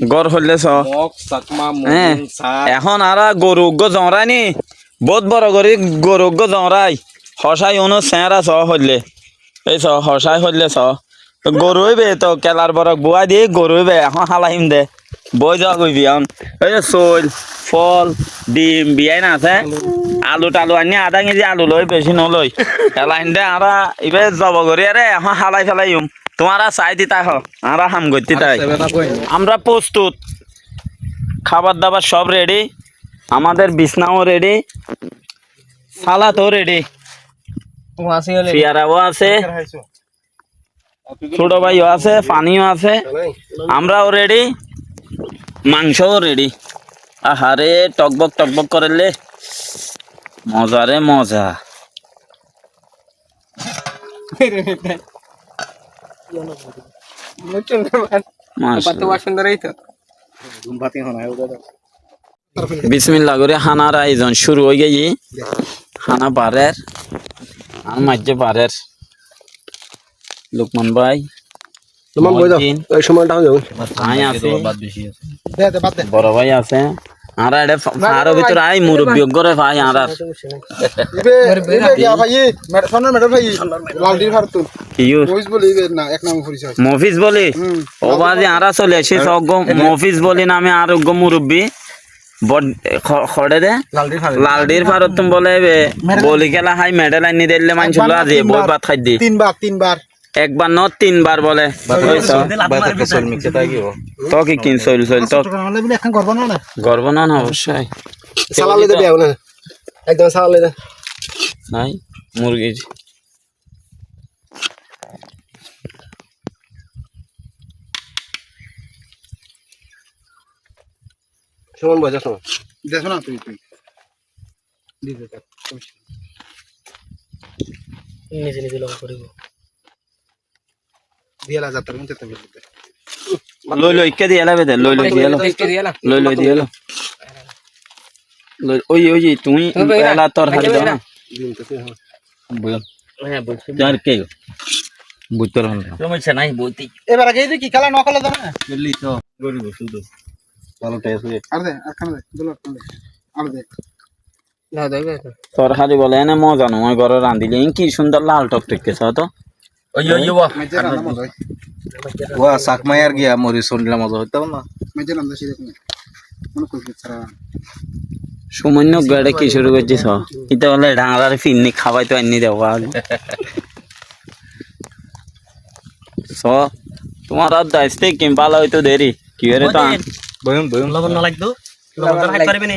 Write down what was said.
গড় হইলে চ এখন আর গরু জমরাই নি বহুত বড় করে গরু জমরাই হসাই অনু চেহারা চ হইলে এই চ হসাই হইলে চ গরু হইবে তো কেলার বড় বুয়াই দিয়ে গরু হইবে এখন হালাইম দে বই যাওয়া কইবি এখন এই যে চৈল ফল ডিম বিয়াই না আছে আলু টালু আনি আধা কেজি আলু লই বেশি নলই হেলাইন দে আরা এবার যাব করি আরে এখন হালাই ফেলাইম তোমারা চাই দিতা হ আরা হাম করতে তাই আমরা প্রস্তুত খাবার দাবার সব রেডি আমাদের বিছনাও রেডি সালাদও রেডি পেয়ারাও আছে ছোট ভাইও আছে পানিও আছে আমরাও রেডি মাংসও রেডি আহারে টকবক করলে মজা রে মজা বিসমিল্লাহ করে হানার আয়োজন শুরু হয়ে গেছে হানা পারের আর মাঝে পারের লুকমান ভাই বড় ভাই আছে আর আরো ভিতরে আই মুরব্বী করে ভাই আর মফিজ বলি ও বাজে আরা চলে আসি মফিজ বলি নামে আরোগ্য মুরব্বী খড়ে দে লালডির ভারত তুমি বলে বলি খেলা হাই মেডেল আনি দিলে মানুষ আজি বই ভাত খাই দি তিনবার একবার ন তিনবার বলে তো কি কিন চল তো গর্ব না অবশ্যই নাই মুরগি সুমন ভাই দেখো না তুই নিজে নিজে লং করিব দিয়ালা যাত্রা মতে তুমি লই কে দিয়ালা বেদে লই দিয়ালা ওই তুমি এলা তোর হাতে দাও না বল হ্যাঁ বলছি যার কে বুতর হল সমস্যা নাই বলতি এবার আগে কি খেলা ন খেলা দাও না চললি তো গরিব শুধু ভালো টেস্ট হয়ে আর দে আর খানা দে দুলা আর দে না দেবে তোর হাতে বলে না মজা নয় ঘরে রাঁধিলে কি সুন্দর লাল টকটকে ছ তো ওই ওয়া সাকমায়ার গিয়া মরি শুনলা মজা হইতো না মেজে নাম দাসি দেখুন কোন কই ছাড়া সামান্য গাড়ি কি শুরু করছিস এটা বলে ডাঙার ফিরনি খাওয়াই তো আনি দেবো আগে তোমার আর দাইতে কি ভালো হইতো দেরি কি রে তো বয়ম লবণ না লাগতো লবণ খাই পারবে না